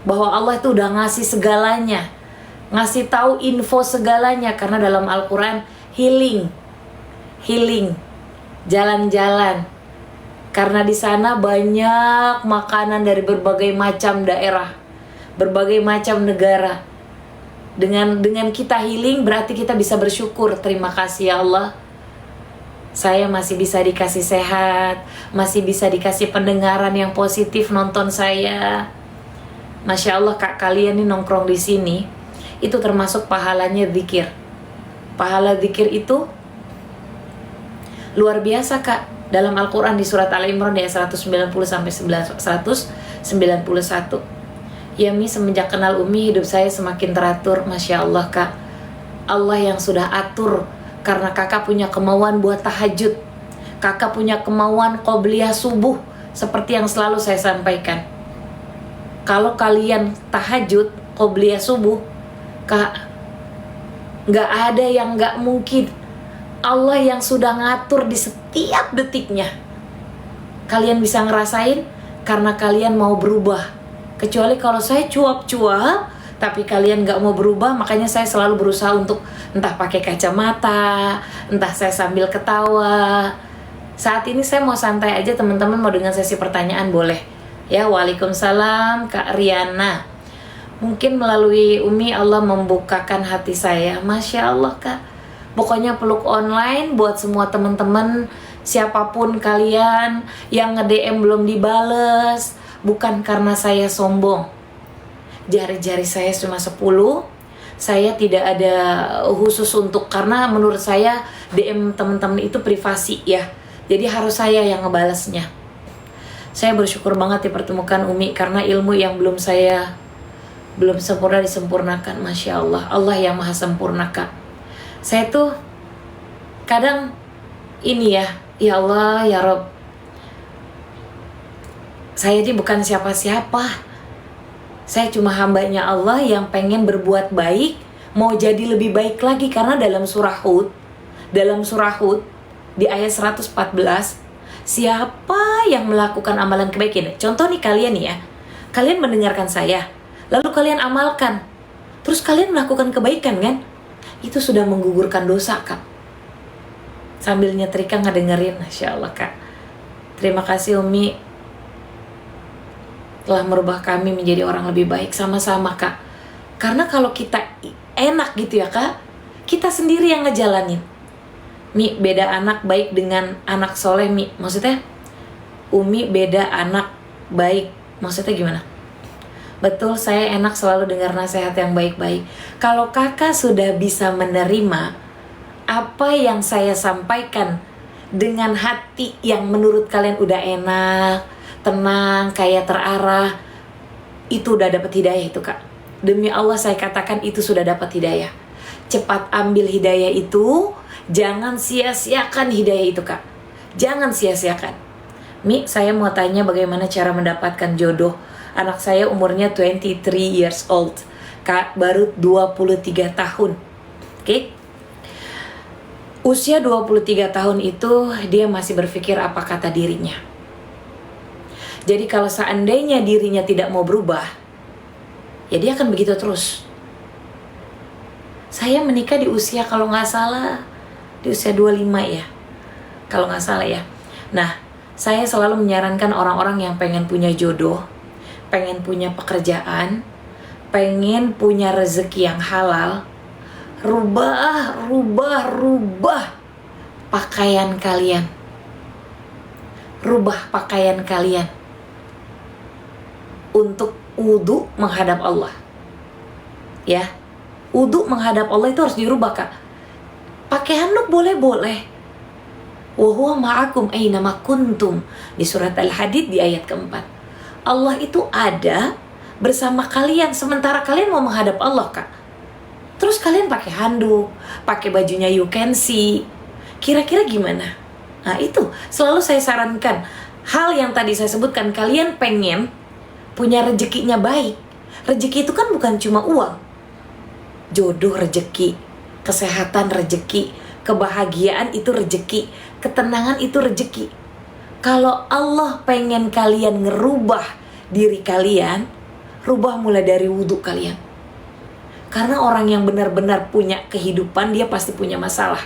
bahwa Allah itu udah ngasih segalanya, ngasih tahu info segalanya. Karena dalam Al-Quran healing, jalan-jalan. Karena di sana banyak makanan dari berbagai macam daerah, berbagai macam negara. Dengan kita healing berarti kita bisa bersyukur. Terima kasih ya Allah, saya masih bisa dikasih sehat, masih bisa dikasih pendengaran yang positif nonton saya. Masya Allah Kak, kalian nih nongkrong di sini itu termasuk pahalanya zikir. Pahala zikir itu luar biasa Kak. Dalam Al-Quran di surat Al-Imran ayat 190 sampai 191. Ya Mi, semenjak kenal Umi hidup saya semakin teratur. Masya Allah Kak, Allah yang sudah atur. Karena kakak punya kemauan buat tahajud, kakak punya kemauan qobliyah subuh. Seperti yang selalu saya sampaikan, kalau kalian tahajud qobliyah subuh Kak, gak ada yang gak mungkin. Allah yang sudah ngatur di setiap detiknya. Kalian bisa ngerasain karena kalian mau berubah. Kecuali kalau saya cuap-cuap tapi kalian gak mau berubah, makanya saya selalu berusaha untuk entah pakai kacamata, entah saya sambil ketawa. Saat ini saya mau santai aja, teman-teman mau dengan sesi pertanyaan boleh ya. Waalaikumsalam Kak Riana. Mungkin melalui Umi Allah membukakan hati saya. Masya Allah Kak, pokoknya peluk online buat semua teman-teman, siapapun kalian yang nge-DM belum dibales. Bukan karena saya sombong, jari-jari saya cuma 10. Saya tidak ada khusus untuk, karena menurut saya DM teman-teman itu privasi ya, jadi harus saya yang ngebalesnya. Saya bersyukur banget dipertemukan Umi, karena ilmu yang belum sempurna disempurnakan. Masya Allah, Allah yang maha sempurna Kak. Saya tuh kadang ini ya Allah ya Rob, saya ini bukan siapa-siapa. Saya cuma hambanya Allah yang pengen berbuat baik, mau jadi lebih baik lagi. Karena dalam surah Hud di ayat 114, siapa yang melakukan amalan kebaikan, contoh nih kalian nih ya, kalian mendengarkan saya, lalu kalian amalkan, terus kalian melakukan kebaikan kan, itu sudah menggugurkan dosa Kak. Sambil nyetrika ngedengerin. Masya Allah Kak, terima kasih Umi telah merubah kami menjadi orang lebih baik. Sama-sama Kak. Karena kalau kita enak gitu ya Kak, kita sendiri yang ngejalanin. Mi, beda anak baik dengan anak soleh Mi. Maksudnya Umi beda anak baik, maksudnya gimana? Betul, saya enak selalu dengar nasihat yang baik-baik. Kalau kakak sudah bisa menerima apa yang saya sampaikan dengan hati yang menurut kalian udah enak, tenang, kayak terarah, itu udah dapat hidayah itu Kak. Demi Allah saya katakan itu sudah dapat hidayah. Cepat ambil hidayah itu, jangan sia-siakan hidayah itu Kak. Jangan sia-siakan. Mi, saya mau tanya bagaimana cara mendapatkan jodoh. Anak saya umurnya 23 years old Kak, baru 23 tahun. Oke? Usia 23 tahun itu dia masih berpikir apa kata dirinya. Jadi kalau seandainya dirinya tidak mau berubah, ya dia akan begitu terus. Saya menikah di usia kalau nggak salah di usia 25 ya, kalau nggak salah ya. Nah, saya selalu menyarankan orang-orang yang pengen punya jodoh, pengen punya pekerjaan, pengen punya rezeki yang halal, rubah pakaian kalian. Rubah pakaian kalian untuk wudu menghadap Allah. Ya, wudu menghadap Allah itu harus dirubah Kak. Pakai handuk boleh-boleh. Wa huwa ma'akum aina ma kuntum di surat Al-Hadid di ayat keempat. Allah itu ada bersama kalian sementara kalian mau menghadap Allah Kak. Terus kalian pakai handuk, pakai bajunya you can see. Kira-kira gimana? Nah itu selalu saya sarankan. Hal yang tadi saya sebutkan, kalian pengen punya rezekinya baik. Rezeki itu kan bukan cuma uang. Jodoh rezeki, kesehatan rezeki, kebahagiaan itu rezeki, ketenangan itu rezeki. Kalau Allah pengen kalian ngerubah diri kalian, Rubah mulai dari wudhu kalian. Karena orang yang benar-benar punya kehidupan, dia pasti punya masalah.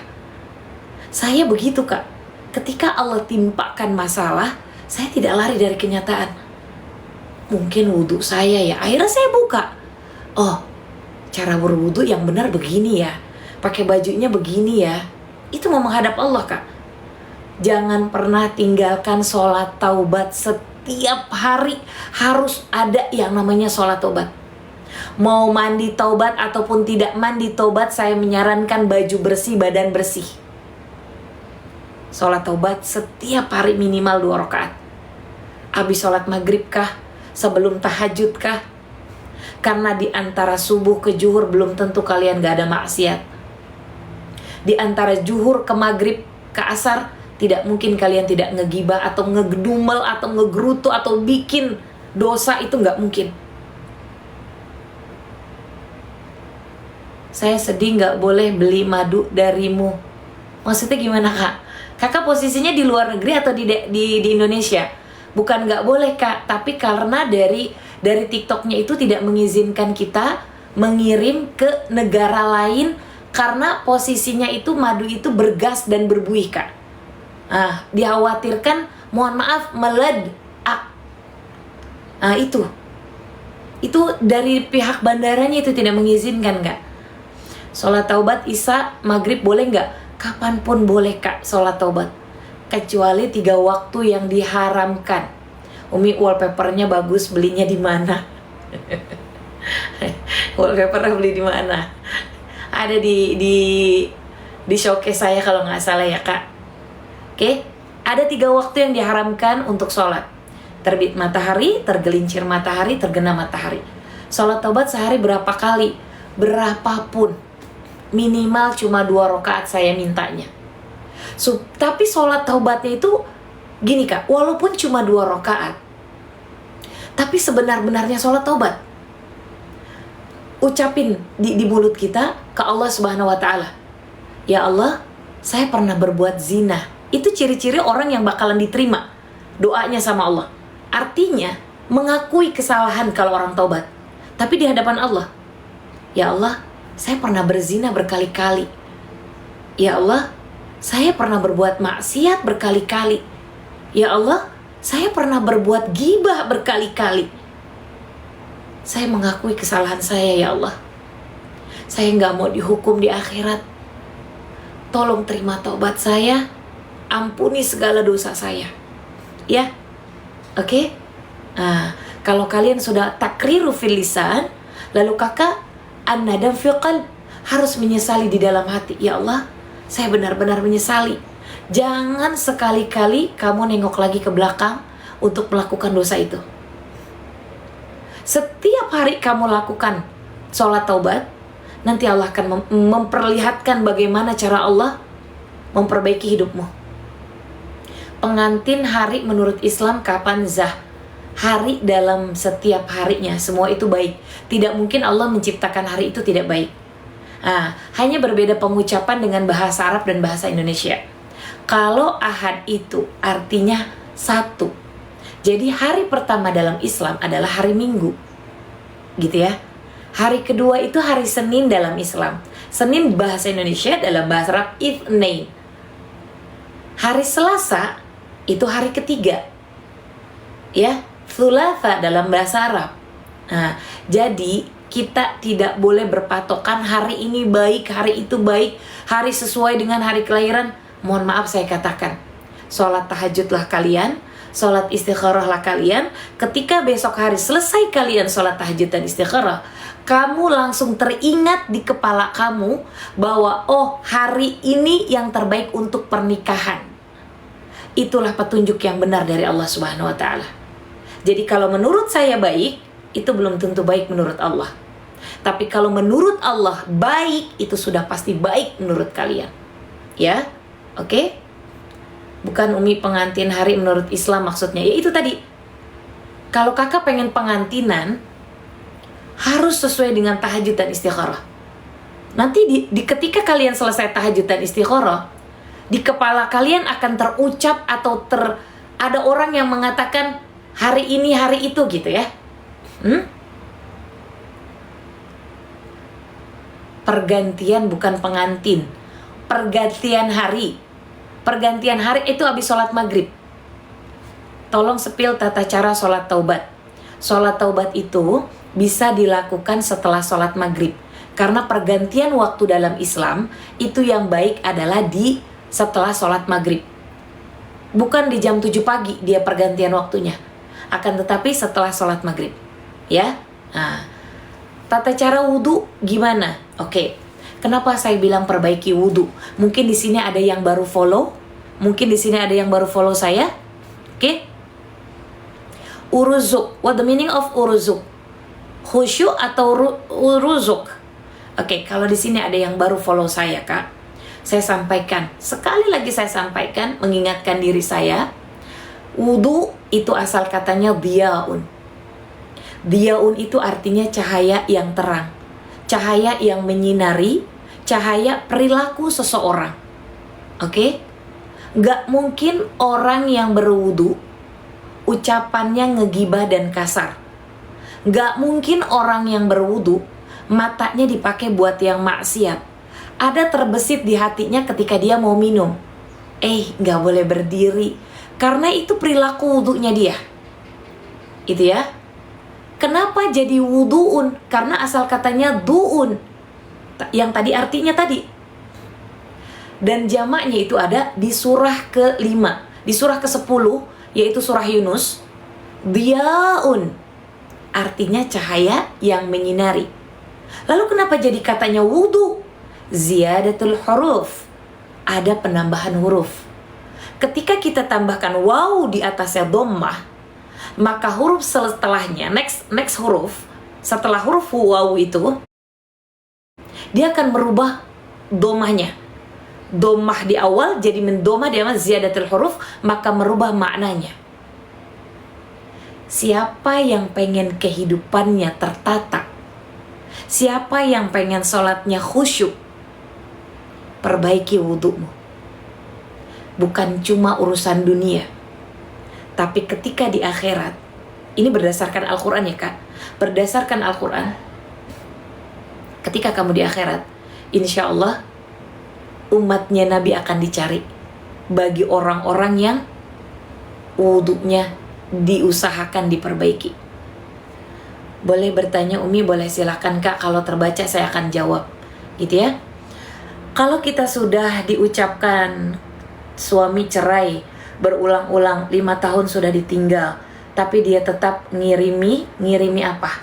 Saya begitu Kak. Ketika Allah timpakan masalah, saya tidak lari dari kenyataan. Mungkin wudhu saya ya. Akhirnya saya buka. Oh, cara berwudhu yang benar begini ya. Pakai bajunya begini ya. Itu mau menghadap Allah Kak. Jangan pernah tinggalkan sholat taubat. Setiap hari harus ada yang namanya sholat taubat. Mau mandi taubat ataupun tidak mandi taubat, saya menyarankan baju bersih, badan bersih. Sholat taubat setiap hari minimal 2 rakaat. Habis sholat maghrib kah? Sebelum tahajud kah? Karena di antara subuh ke zuhur belum tentu kalian gak ada maksiat. Di antara zuhur ke maghrib ke asar, tidak mungkin kalian tidak ngegibah atau ngegedumel atau ngegerutu atau bikin dosa, itu gak mungkin. Saya sedih gak boleh beli madu darimu. Maksudnya gimana Kak? Kakak posisinya di luar negeri atau di Indonesia? Bukan gak boleh Kak, tapi karena dari TikToknya itu tidak mengizinkan kita mengirim ke negara lain, karena posisinya itu madu itu bergas dan berbuih Kak. Dikhawatirkan, mohon maaf, meledak. Itu dari pihak bandaranya itu tidak mengizinkan Kak. Sholat taubat isya, maghrib boleh nggak? Kapanpun boleh Kak sholat taubat, kecuali 3 waktu yang diharamkan. Umi wallpapernya bagus, belinya di mana? Wallpapernya beli di mana? Ada di showcase saya kalau nggak salah ya Kak. Oke, ada 3 waktu yang diharamkan untuk sholat: terbit matahari, tergelincir matahari, tergenang matahari. Sholat taubat sehari berapa kali? Berapapun, minimal cuma 2 rakaat saya mintanya. Tapi sholat taubatnya itu gini Kak, walaupun cuma 2 rakaat, tapi sebenar-benarnya sholat taubat. Ucapin di mulut kita ke Allah Subhanahu wa Ta'ala, ya Allah, saya pernah berbuat zina. Itu ciri-ciri orang yang bakalan diterima doanya sama Allah. Artinya mengakui kesalahan kalau orang taubat, tapi di hadapan Allah, ya Allah, saya pernah berzina berkali-kali. Ya Allah, saya pernah berbuat maksiat berkali-kali. Ya Allah, saya pernah berbuat ghibah berkali-kali. Saya mengakui kesalahan saya ya Allah. Saya gak mau dihukum di akhirat. Tolong terima taubat saya. Ampuni segala dosa saya. Ya, oke? Kalau kalian sudah takriru fil lisan, lalu kakak an-nadam fil qalb, harus menyesali di dalam hati. Ya Allah, saya benar-benar menyesali. Jangan sekali-kali kamu nengok lagi ke belakang untuk melakukan dosa itu. Setiap hari kamu lakukan sholat taubat, nanti Allah akan memperlihatkan bagaimana cara Allah memperbaiki hidupmu. Pengantin hari menurut Islam kapan zah? Hari dalam setiap harinya, semua itu baik. Tidak mungkin Allah menciptakan hari itu tidak baik. Hanya berbeda pengucapan dengan bahasa Arab dan bahasa Indonesia. Kalau ahad itu artinya 1. Jadi hari pertama dalam Islam adalah hari Minggu, gitu ya. Hari kedua itu hari Senin dalam Islam. Senin bahasa Indonesia, dalam bahasa Arab Itsnain. Hari Selasa itu hari ketiga, ya. Thulatha dalam bahasa Arab. Jadi kita tidak boleh berpatokan hari ini baik, hari itu baik, hari sesuai dengan hari kelahiran. Mohon maaf saya katakan, sholat tahajudlah kalian, sholat istikharahlah kalian. Ketika besok hari selesai kalian sholat tahajud dan istikharah, kamu langsung teringat di kepala kamu bahwa oh, hari ini yang terbaik untuk pernikahan. Itulah petunjuk yang benar dari Allah Subhanahu wa Ta'ala. Jadi kalau menurut saya baik, itu belum tentu baik menurut Allah. Tapi kalau menurut Allah baik, itu sudah pasti baik menurut kalian. Ya, oke? Bukan Umi pengantin hari menurut Islam maksudnya. Ya itu tadi. Kalau kakak pengen pengantinan, harus sesuai dengan tahajud dan istikharah. Nanti di ketika kalian selesai tahajud dan istikharah, di kepala kalian akan terucap atau ada orang yang mengatakan hari ini hari itu gitu ya. Pergantian bukan pengantin. Pergantian hari. Pergantian hari itu habis sholat maghrib. Tolong sepil tata cara sholat taubat. Sholat taubat itu bisa dilakukan setelah sholat maghrib. Karena pergantian waktu dalam Islam itu yang baik adalah di setelah sholat maghrib. Bukan di jam 7 pagi dia pergantian waktunya. Akan tetapi setelah sholat maghrib. Ya. Nah, tata cara wudhu gimana? Oke. Kenapa saya bilang perbaiki wudhu? Mungkin di sini ada yang baru follow. Mungkin di sini ada yang baru follow saya. Oke. Uruzuk. What the meaning of uruzuk? Khusyuk atau uruzuk? Oke, kalau di sini ada yang baru follow saya, Kak. Saya sampaikan. Sekali lagi saya sampaikan, mengingatkan diri saya. Wudhu itu asal katanya diyaun. Diyaun itu artinya cahaya yang terang. Cahaya yang menyinari, cahaya perilaku seseorang. Oke? Gak mungkin orang yang berwudu ucapannya ngegibah dan kasar. Gak mungkin orang yang berwudu matanya dipakai buat yang maksiat. Ada terbesit di hatinya ketika dia mau minum. Gak boleh berdiri. Karena itu perilaku wudunya dia. Itu ya. Kenapa jadi wuduun? Karena asal katanya duun. Yang tadi artinya tadi. Dan jamaknya itu ada di surah ke-5. Di surah ke-10, yaitu surah Yunus. Diyaun. Artinya cahaya yang menyinari. Lalu kenapa jadi katanya wudu? Ziyadatul huruf. Ada penambahan huruf. Ketika kita tambahkan waw di atasnya dhammah, maka huruf setelahnya, next huruf, setelah huruf waw itu, dia akan merubah dhammahnya. Dhammah di awal jadi mendomah di atas ziyadatul huruf, maka merubah maknanya. Siapa yang pengen kehidupannya tertata? Siapa yang pengen sholatnya khusyuk? Perbaiki wudumu. Bukan cuma urusan dunia, tapi ketika di akhirat. Ini berdasarkan Al-Quran ya Kak. Berdasarkan Al-Quran, ketika kamu di akhirat, insya Allah umatnya Nabi akan dicari. Bagi orang-orang yang wudunya diusahakan diperbaiki. Boleh bertanya Umi, boleh silakan Kak. Kalau terbaca saya akan jawab. Gitu ya. Kalau kita sudah diucapkan suami cerai berulang-ulang, 5 tahun sudah ditinggal, tapi dia tetap ngirimi apa?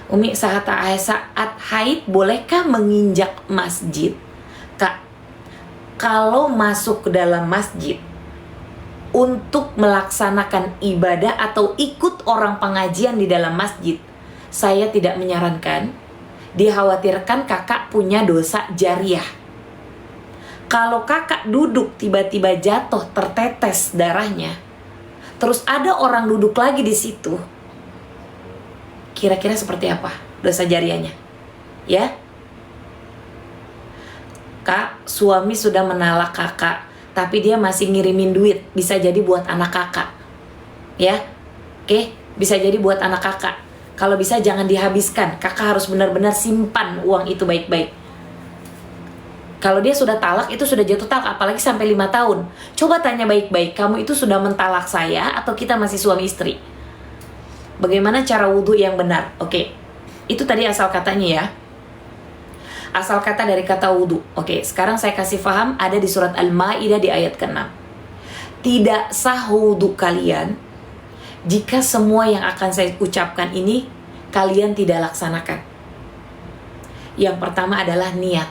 Umi, saat haid bolehkah menginjak masjid? Kak, kalau masuk ke dalam masjid untuk melaksanakan ibadah atau ikut orang pengajian di dalam masjid, saya tidak menyarankan. Dikhawatirkan kakak punya dosa jariah. Kalau kakak duduk tiba-tiba jatuh tertetes darahnya, terus ada orang duduk lagi di situ, kira-kira seperti apa dosa jariahnya? Ya, Kak, suami sudah menalak kakak, tapi dia masih ngirimin duit, bisa jadi buat anak kakak. Ya, oke, bisa jadi buat anak kakak. Kalau bisa jangan dihabiskan, kakak harus benar-benar simpan uang itu baik-baik. Kalau dia sudah talak, itu sudah jatuh talak, apalagi sampai 5 tahun. Coba tanya baik-baik, kamu itu sudah mentalak saya atau kita masih suami istri? Bagaimana cara wudhu yang benar? Oke, itu tadi asal katanya ya. Asal kata dari kata wudhu. Oke, sekarang saya kasih paham, ada di surat Al-Ma'idah di ayat ke-6. Tidak sah wudhu kalian jika semua yang akan saya ucapkan ini kalian tidak laksanakan. Yang pertama adalah niat.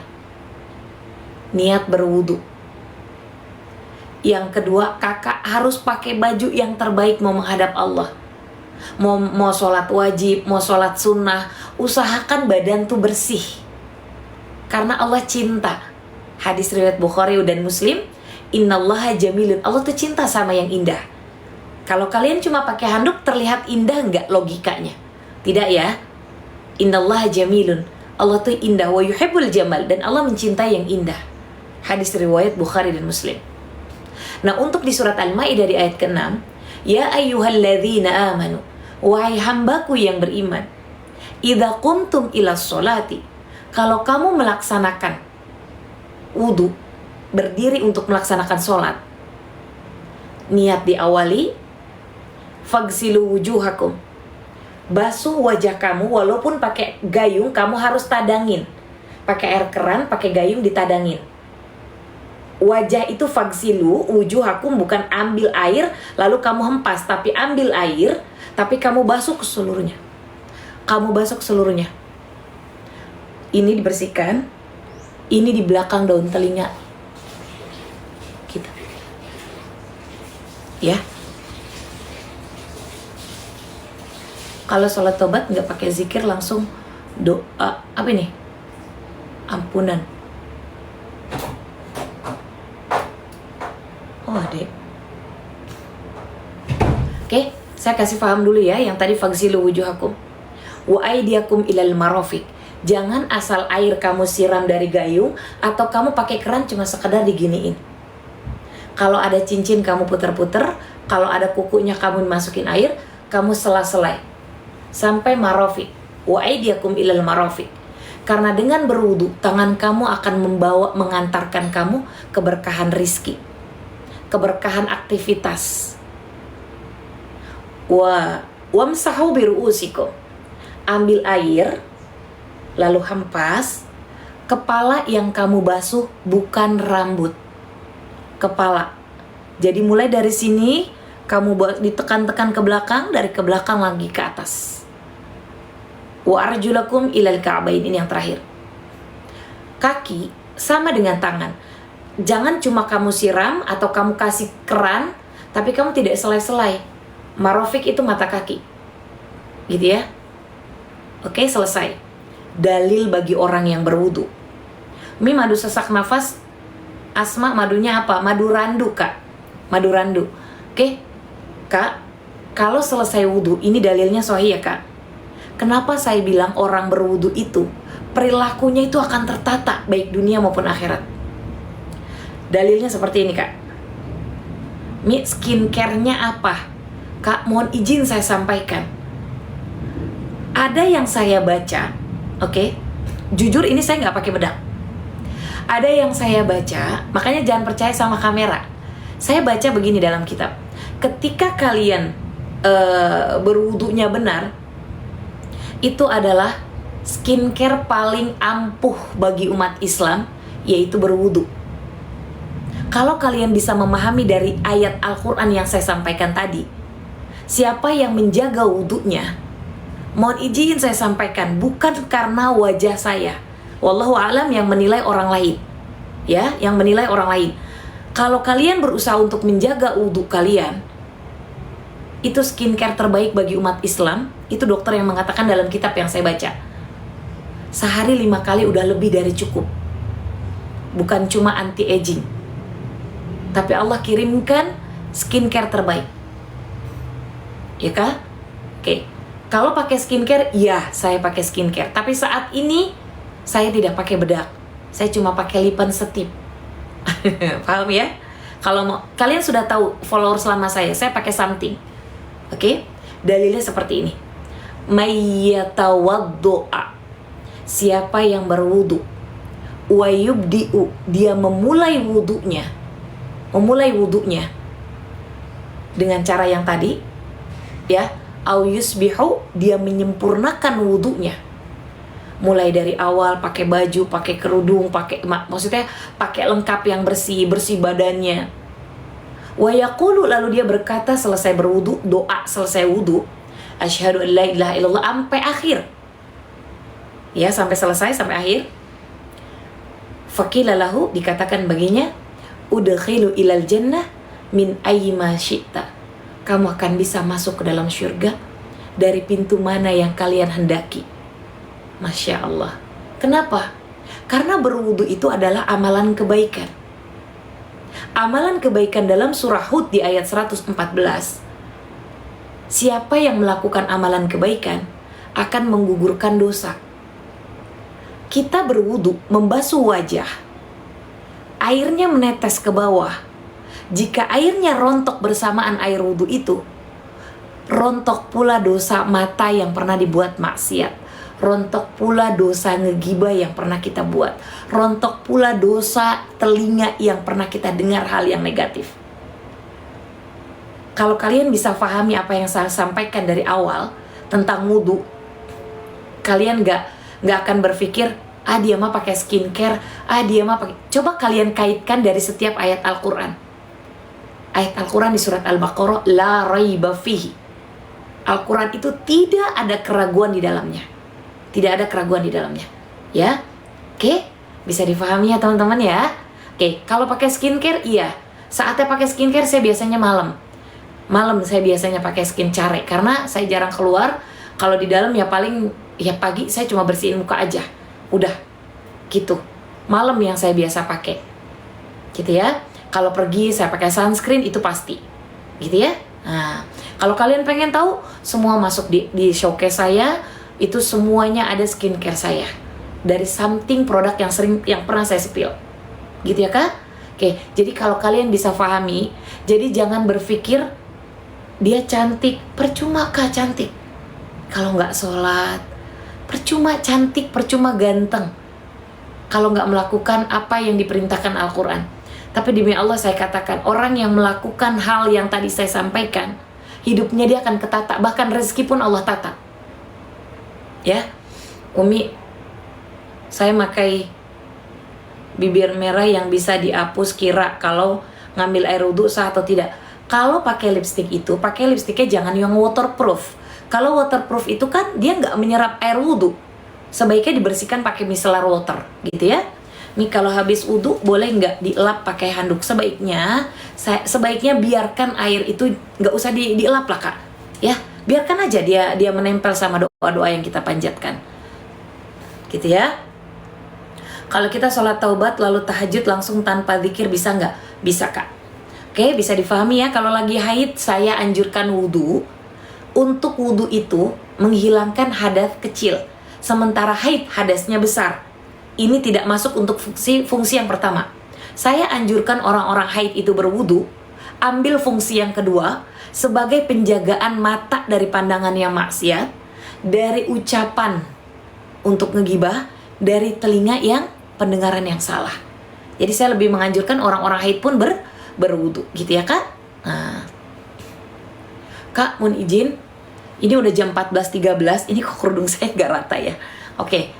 Niat berwudu. Yang kedua, kakak harus pakai baju yang terbaik mau menghadap Allah. Mau sholat wajib, mau sholat sunnah, usahakan badan tuh bersih. Karena Allah cinta. Hadis riwayat Bukhari dan Muslim, Innallaha jamilun. Allah tuh cinta sama yang indah. Kalau kalian cuma pakai handuk, terlihat indah nggak logikanya? Tidak ya. Innallaha jamilun. Allah tuh indah, wa yuhibbul jamal, dan Allah mencintai yang indah. Hadis riwayat Bukhari dan Muslim. Nah, untuk di surat Al-Maidah di ayat ke-6, ya ayyuhalladzina amanu, wahai hambaku yang beriman, idza qumtum ila sholati, Kalau kamu melaksanakan wudu, berdiri untuk melaksanakan sholat, niat diawali, fagsilu wujuhakum, basuh wajah kamu, walaupun pakai gayung, kamu harus tadangin. Pakai air keran, pakai gayung ditadangin. Wajah itu fagsilu wujuhakum, bukan ambil air lalu kamu hempas, tapi ambil air, tapi kamu basuh ke seluruhnya. Kamu basuh ke seluruhnya. Ini dibersihkan, ini di belakang daun telinga kita. Ya. Kalau sholat tobat nggak pakai zikir, langsung doa apa ini? Ampunan. Oh, Dek. Oke, saya kasih paham dulu ya yang tadi fagsilu wujuhakum wa aydiyakum ilal marafiq. Jangan asal air kamu siram dari gayung atau kamu pakai keran cuma sekedar diginiin. Kalau ada cincin kamu puter-puter, kalau ada kukunya kamu masukin air, kamu sela-selai sampai marafiq. Wa aydiyakum ilal marafiq. Karena dengan berwudu, tangan kamu akan mengantarkan kamu keberkahan rizki, keberkahan aktivitas. Wamsahu biru'usikum. Ambil air, lalu hempas. Kepala yang kamu basuh bukan rambut, kepala. Jadi mulai dari sini kamu ditekan-tekan ke belakang, dari ke belakang lagi ke atas. Wa arjulakum ilal ka'bain, ini yang terakhir. Kaki sama dengan tangan. Jangan cuma kamu siram atau kamu kasih keran, tapi kamu tidak selai-selai. Marafiq itu mata kaki, gitu ya. Oke, selesai. Dalil bagi orang yang berwudu. Mi madu sesak nafas, Asma madunya apa? Madu randu, Kak. Madu randu. Oke, Kak, kalau selesai wudu, ini dalilnya sahih ya, Kak. Kenapa saya bilang orang berwudu itu perilakunya itu akan tertata, baik dunia maupun akhirat? Dalilnya seperti ini, Kak. Mi, skincare-nya apa? Kak, mohon izin saya sampaikan. Ada yang saya baca, oke? Jujur ini saya nggak pakai bedak. Ada yang saya baca, makanya jangan percaya sama kamera. Saya baca begini dalam kitab. Ketika kalian berwudunya benar, itu adalah skincare paling ampuh bagi umat Islam, yaitu berwudu. Kalau kalian bisa memahami dari ayat Al-Quran yang saya sampaikan tadi, siapa yang menjaga wudunya, mohon izin saya sampaikan, bukan karena wajah saya. Wallahu alam, yang menilai orang lain. Ya, yang menilai orang lain. Kalau kalian berusaha untuk menjaga wudu kalian, itu skincare terbaik bagi umat Islam. Itu dokter yang mengatakan dalam kitab yang saya baca. Sehari 5 kali udah lebih dari cukup. Bukan cuma anti-aging, tapi Allah kirimkan skincare terbaik. Ya kah? Oke. Kalau pakai skincare, ya saya pakai skincare. Tapi saat ini saya tidak pakai bedak. Saya cuma pakai lipan setip. Paham ya? Kalau mau, kalian sudah tahu followers lama saya pakai something. Oke? Dalilnya seperti ini. Mayyatawaddu'a, siapa yang berwudu, wa yubdi'u, dia memulai wudunya dengan cara yang tadi, ya, au yusbihu, dia menyempurnakan wudunya mulai dari awal, pakai baju, pakai kerudung, maksudnya pakai lengkap yang bersih badannya. Wa yaqulu, lalu dia berkata selesai berwudu, doa selesai wudu, asyhadu an la ilaha illallah, sampai akhir. Ya, sampai selesai, sampai akhir. Faqila lahu, dikatakan baginya, udkhilu ilal jannah min ayyima syi'ta, kamu akan bisa masuk ke dalam syurga dari pintu mana yang kalian hendaki. Masya Allah. Kenapa? Karena berwudu itu adalah amalan kebaikan. Amalan kebaikan dalam surah Hud di ayat 114. Siapa yang melakukan amalan kebaikan akan menggugurkan dosa. Kita berwudu, membasuh wajah, airnya menetes ke bawah. Jika airnya rontok bersamaan air wudu itu, rontok pula dosa mata yang pernah dibuat maksiat, rontok pula dosa ngegibah yang pernah kita buat, rontok pula dosa telinga yang pernah kita dengar hal yang negatif. Kalau kalian bisa pahami apa yang saya sampaikan dari awal tentang wudu, kalian nggak akan berpikir, dia mah pakai skincare, dia mah pakai. Coba kalian kaitkan dari setiap ayat Al-Quran. Ayat Al-Quran di surat Al-Baqarah, la raiba fihi. Al-Quran itu tidak ada keraguan di dalamnya. Tidak ada keraguan di dalamnya. Ya, oke, bisa difahami ya teman-teman ya. Oke, kalau pakai skincare, iya. Saatnya pakai skincare saya biasanya malam. Malam saya biasanya pakai skincare karena saya jarang keluar. Kalau di dalam ya paling ya pagi saya cuma bersihin muka aja. Udah, gitu. Malam yang saya biasa pakai, gitu ya. Kalau pergi saya pakai sunscreen itu pasti, gitu ya. Nah, kalau kalian pengen tahu, semua masuk di showcase saya. Itu semuanya ada skincare saya dari something produk yang pernah saya spill, gitu ya kak. Oke, jadi kalau kalian bisa pahami, jadi jangan berpikir dia cantik, percuma kak cantik kalau nggak sholat. Percuma cantik, percuma ganteng kalau nggak melakukan apa yang diperintahkan Al-Quran. Tapi demi Allah saya katakan, orang yang melakukan hal yang tadi saya sampaikan, hidupnya dia akan ketata, bahkan rezeki pun Allah tata. Ya, Umi, saya pakai bibir merah yang bisa dihapus kira kalau ngambil air wudhu sah atau tidak. Kalau pakai lipstick itu, pakai lipsticknya jangan yang waterproof. Kalau waterproof itu kan dia nggak menyerap air wudhu. Sebaiknya dibersihkan pakai micellar water, gitu ya. Nih kalau habis wudhu boleh nggak dielap pakai handuk? Sebaiknya biarkan air itu nggak usah dielap lah kak. Ya, biarkan aja dia menempel sama doa-doa yang kita panjatkan, gitu ya. Kalau kita sholat taubat lalu tahajud langsung tanpa zikir bisa nggak? Bisa kak. Oke, bisa difahami ya. Kalau lagi haid saya anjurkan wudhu. Untuk wudhu itu menghilangkan hadas kecil, sementara haid hadasnya besar. Ini tidak masuk untuk fungsi yang pertama. Saya anjurkan orang-orang haid itu berwudhu, ambil fungsi yang kedua sebagai penjagaan mata dari pandangan yang maksiat, dari ucapan untuk ngegibah, dari telinga yang pendengaran yang salah. Jadi saya lebih menganjurkan orang-orang haid pun berwudhu, gitu ya kak. Nah, kak, mohon izin, ini udah jam 14.13, ini kok kerudung saya gak rata ya. Oke.